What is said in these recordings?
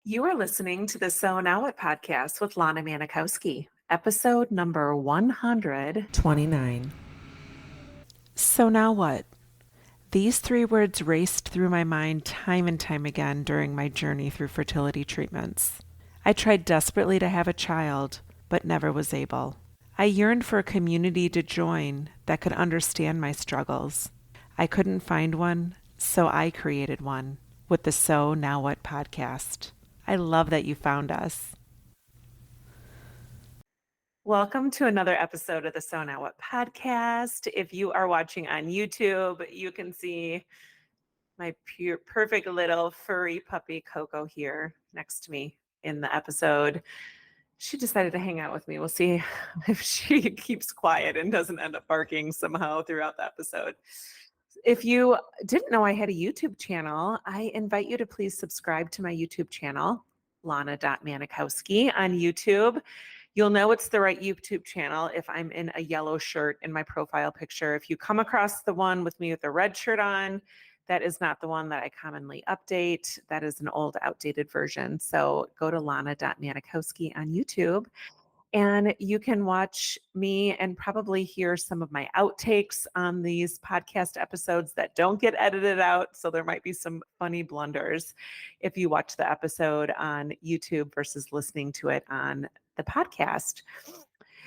You are listening to the So Now What podcast with Lana Manikowski, episode number 129. So now what? These three words raced through my mind time and time again during my journey through fertility treatments. I tried desperately to have a child, but never was able. I yearned for a community to join that could understand my struggles. I couldn't find one, so I created one with the So Now What podcast. I love that you found us. Welcome to another episode of the So Now What podcast. If you are watching on YouTube, you can see my perfect little furry puppy Coco here next to me in the episode. She decided to hang out with me. We'll see if she keeps quiet and doesn't end up barking somehow throughout the episode. If you didn't know I had a YouTube channel, I invite you to please subscribe to my YouTube channel, Lana.Manikowski on YouTube. You'll know it's the right YouTube channel if I'm in a yellow shirt in my profile picture. If you come across the one with me with a red shirt on, that is not the one that I commonly update. That is an old, outdated version. So go to Lana.Manikowski on YouTube and you can watch me and probably hear some of my outtakes on these podcast episodes that don't get edited out. So there might be some funny blunders if you watch the episode on YouTube versus listening to it on the podcast.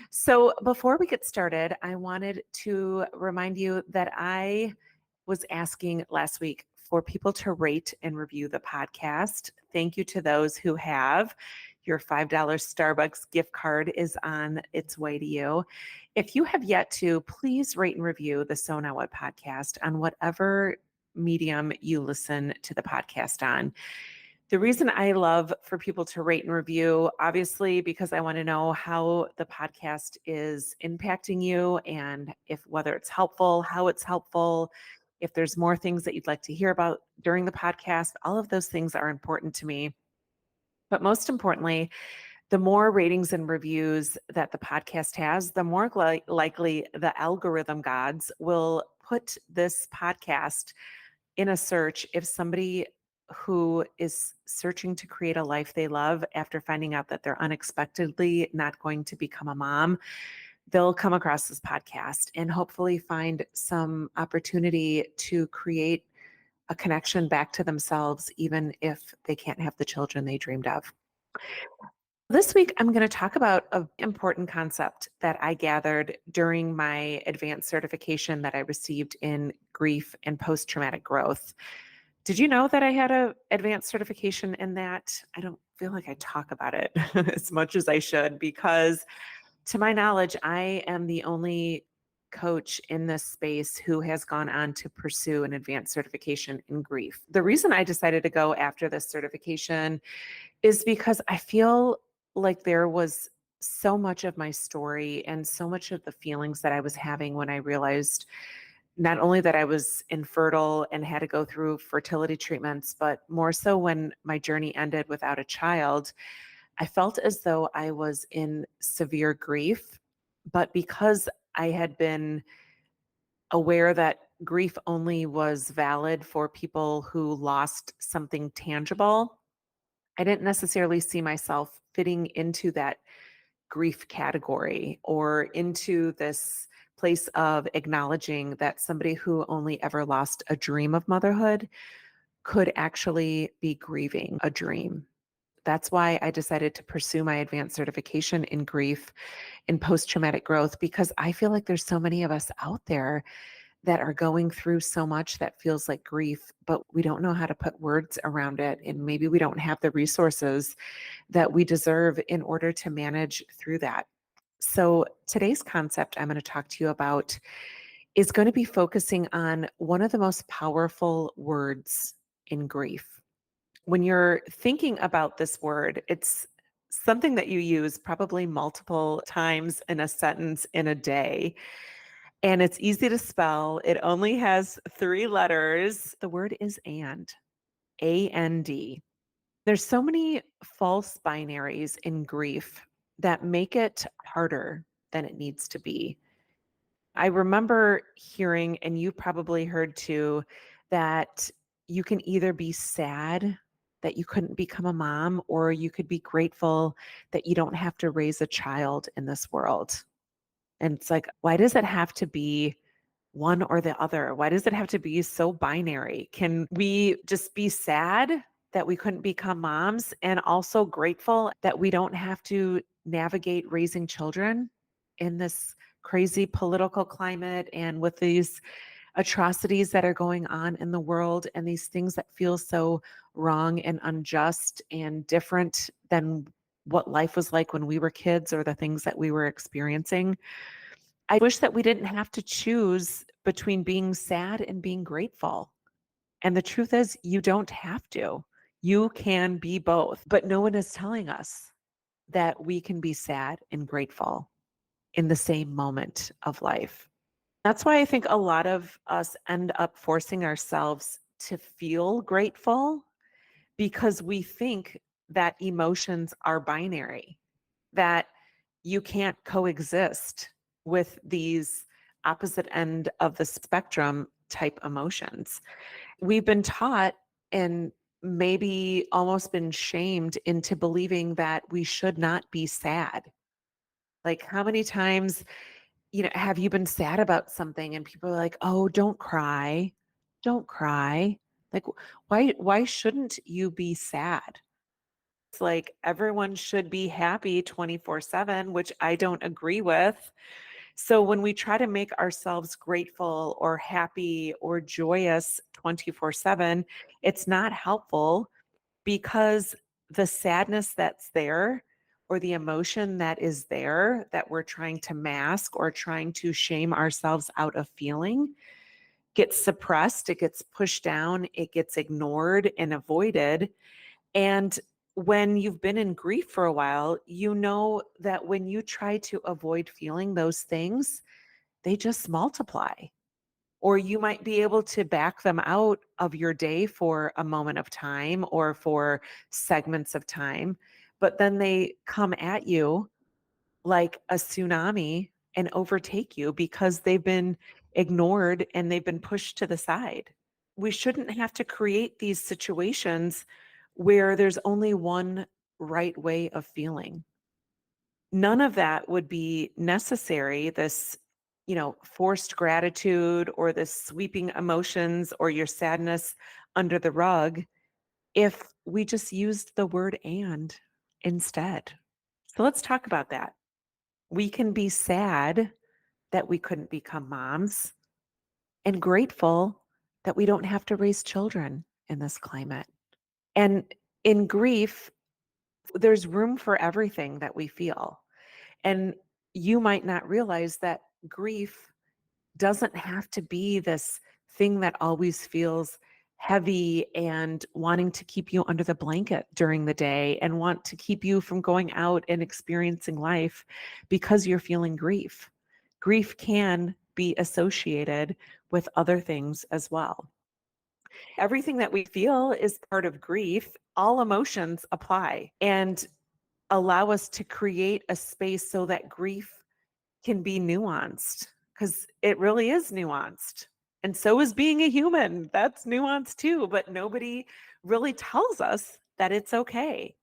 So before we get started, I wanted to remind you that I was asking last week for people to rate and review the podcast. Thank you to those who have. Your $5 Starbucks gift card is on its way to you. If you have yet to, please rate and review the So Now What podcast on whatever medium you listen to the podcast on. The reason I love for people to rate and review, obviously, because I want to know how the podcast is impacting you and if whether it's helpful, how it's helpful, if there's more things that you'd like to hear about during the podcast, all of those things are important to me. But most importantly, the more ratings and reviews that the podcast has, the more likely the algorithm gods will put this podcast in a search if somebody who is searching to create a life they love after finding out that they're unexpectedly not going to become a mom, they'll come across this podcast and hopefully find some opportunity to create a connection back to themselves, even if they can't have the children they dreamed of. This week, I'm going to talk about an important concept that I gathered during my advanced certification that I received in grief and post-traumatic growth. Did you know that I had an advanced certification in that? I don't feel like I talk about it as much as I should because, to my knowledge, I am the only coach in this space who has gone on to pursue an advanced certification in grief. The reason I decided to go after this certification is because I feel like there was so much of my story and so much of the feelings that I was having when I realized not only that I was infertile and had to go through fertility treatments, but more so when my journey ended without a child. I felt as though I was in severe grief, but because I had been aware that grief only was valid for people who lost something tangible, I didn't necessarily see myself fitting into that grief category or into this place of acknowledging that somebody who only ever lost a dream of motherhood could actually be grieving a dream. That's why I decided to pursue my advanced certification in grief and post-traumatic growth, because I feel like there's so many of us out there that are going through so much that feels like grief, but we don't know how to put words around it. And maybe we don't have the resources that we deserve in order to manage through that. So today's concept I'm going to talk to you about is going to be focusing on one of the most powerful words in grief. When you're thinking about this word, it's something that you use probably multiple times in a sentence in a day. And it's easy to spell. It only has 3 letters. The word is and, A-N-D. There's so many false binaries in grief that make it harder than it needs to be. I remember hearing, and you probably heard too, that you can either be sad that you couldn't become a mom, or you could be grateful that you don't have to raise a child in this world. And it's like, why does it have to be one or the other? Why does it have to be so binary? Can we just be sad that we couldn't become moms and also grateful that we don't have to navigate raising children in this crazy political climate and with these atrocities that are going on in the world and these things that feel so wrong and unjust and different than what life was like when we were kids or the things that we were experiencing? I wish that we didn't have to choose between being sad and being grateful. And the truth is, you don't have to. You can be both, but no one is telling us that we can be sad and grateful in the same moment of life. That's why I think a lot of us end up forcing ourselves to feel grateful because we think that emotions are binary, that you can't coexist with these opposite end of the spectrum type emotions. We've been taught and maybe almost been shamed into believing that we should not be sad. Like, how many times, have you been sad about something and people are like, "Oh, don't cry. Don't cry." Like, why shouldn't you be sad? It's like everyone should be happy 24/7, which I don't agree with. So when we try to make ourselves grateful or happy or joyous 24/7, it's not helpful because the sadness that's there or the emotion that is there that we're trying to mask or trying to shame ourselves out of feeling gets suppressed, it gets pushed down, it gets ignored and avoided. And when you've been in grief for a while, you know that when you try to avoid feeling those things, they just multiply. Or you might be able to back them out of your day for a moment of time or for segments of time, but then they come at you like a tsunami and overtake you because they've been ignored and they've been pushed to the side. We shouldn't have to create these situations where there's only one right way of feeling. None of that would be necessary, this, forced gratitude or this sweeping emotions or your sadness under the rug if we just used the word and instead. So let's talk about that. We can be sad that we couldn't become moms and grateful that we don't have to raise children in this climate. And in grief, there's room for everything that we feel. And you might not realize that grief doesn't have to be this thing that always feels heavy and wanting to keep you under the blanket during the day and want to keep you from going out and experiencing life because you're feeling grief. Grief can be associated with other things as well. Everything that we feel is part of grief. All emotions apply and allow us to create a space so that grief can be nuanced because it really is nuanced. And so is being a human. That's nuanced too, but nobody really tells us that it's okay.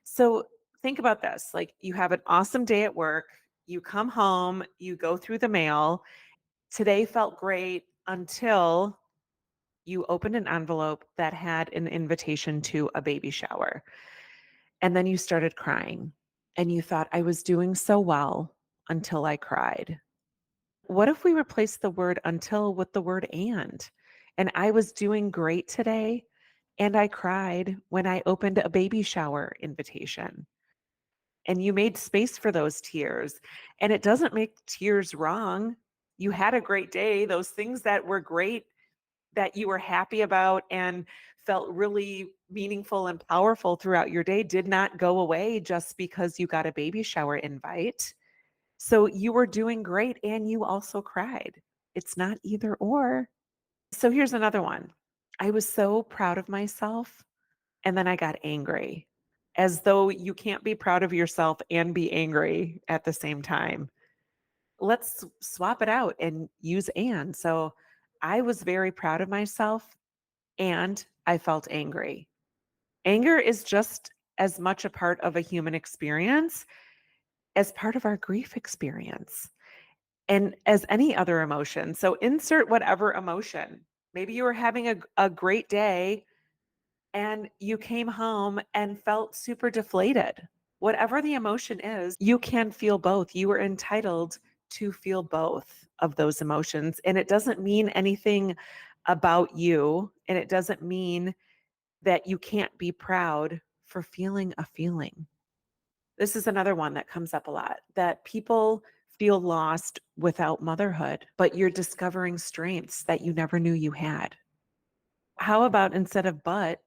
So think about this, like you have an awesome day at work, you come home, you go through the mail. Today felt great until you opened an envelope that had an invitation to a baby shower. And then you started crying and you thought, I was doing so well until I cried. What if we replace the word until with the word and? And I was doing great today and I cried when I opened a baby shower invitation. And you made space for those tears. And it doesn't make tears wrong. You had a great day. Those things that were great that you were happy about and felt really meaningful and powerful throughout your day did not go away just because you got a baby shower invite. So you were doing great and you also cried. It's not either or. So here's another one. I was so proud of myself and then I got angry, as though you can't be proud of yourself and be angry at the same time. Let's swap it out and use and. So I was very proud of myself and I felt angry. Anger is just as much a part of a human experience as part of our grief experience and as any other emotion. So insert whatever emotion. Maybe you were having a great day and you came home and felt super deflated. Whatever the emotion is, you can feel both. You are entitled to feel both of those emotions. And it doesn't mean anything about you. And it doesn't mean that you can't be proud for feeling a feeling. This is another one that comes up a lot, that people feel lost without motherhood, but you're discovering strengths that you never knew you had. How about instead of but,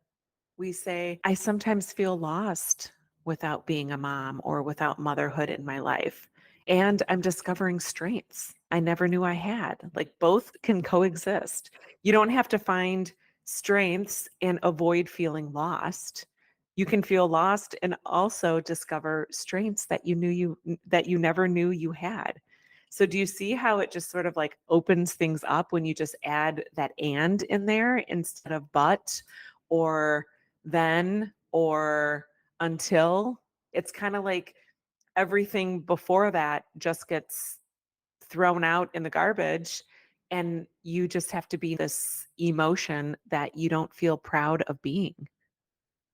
we say, I sometimes feel lost without being a mom or without motherhood in my life. And I'm discovering strengths I never knew I had. Like both can coexist. You don't have to find strengths and avoid feeling lost. You can feel lost and also discover strengths that you never knew you had. So do you see how it just sort of like opens things up when you just add that and in there instead of but or then or until? It's kind of like everything before that just gets thrown out in the garbage and you just have to be this emotion that you don't feel proud of being.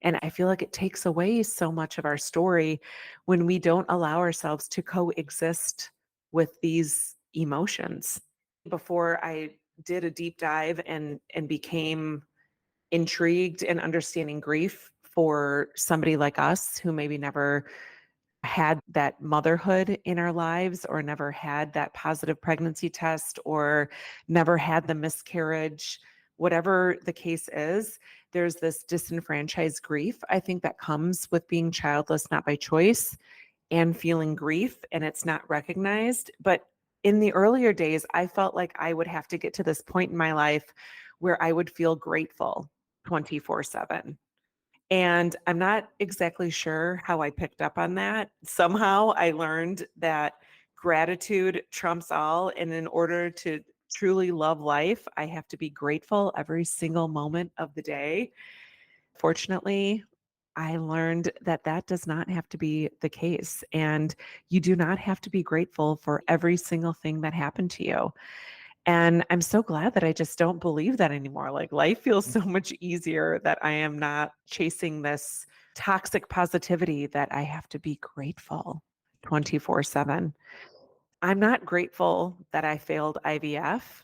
And I feel like it takes away so much of our story when we don't allow ourselves to coexist with these emotions. Before I did a deep dive and became intrigued in understanding grief for somebody like us who maybe never had that motherhood in our lives or never had that positive pregnancy test or never had the miscarriage, whatever the case is, there's this disenfranchised grief, I think, that comes with being childless, not by choice, and feeling grief, and it's not recognized. But in the earlier days, I felt like I would have to get to this point in my life where I would feel grateful 24/7. And I'm not exactly sure how I picked up on that. Somehow I learned that gratitude trumps all. And in order to truly love life, I have to be grateful every single moment of the day. Fortunately, I learned that that does not have to be the case. And you do not have to be grateful for every single thing that happened to you. And I'm so glad that I just don't believe that anymore. Like life feels so much easier that I am not chasing this toxic positivity that I have to be grateful 24/7. I'm not grateful that I failed IVF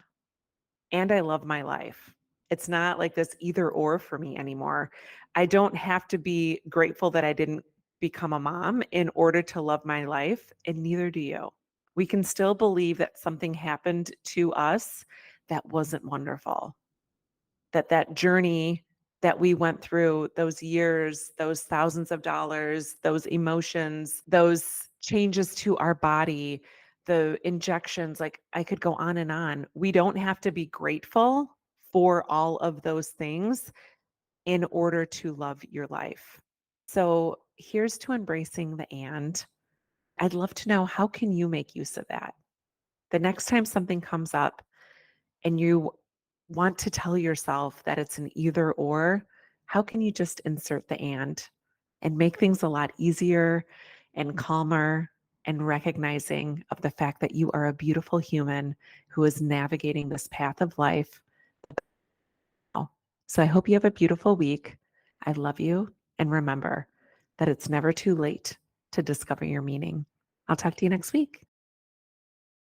and I love my life. It's not like this either or for me anymore. I don't have to be grateful that I didn't become a mom in order to love my life, and neither do you. We can still believe that something happened to us that wasn't wonderful, that that journey that we went through, those years, those thousands of dollars, those emotions, those changes to our body, the injections, like I could go on and on. We don't have to be grateful for all of those things in order to love your life. So here's to embracing the and. I'd love to know, how can you make use of that? The next time something comes up and you want to tell yourself that it's an either or, how can you just insert the and make things a lot easier and calmer and recognizing of the fact that you are a beautiful human who is navigating this path of life. So I hope you have a beautiful week. I love you. And remember that it's never too late to discover your meaning. I'll talk to you next week.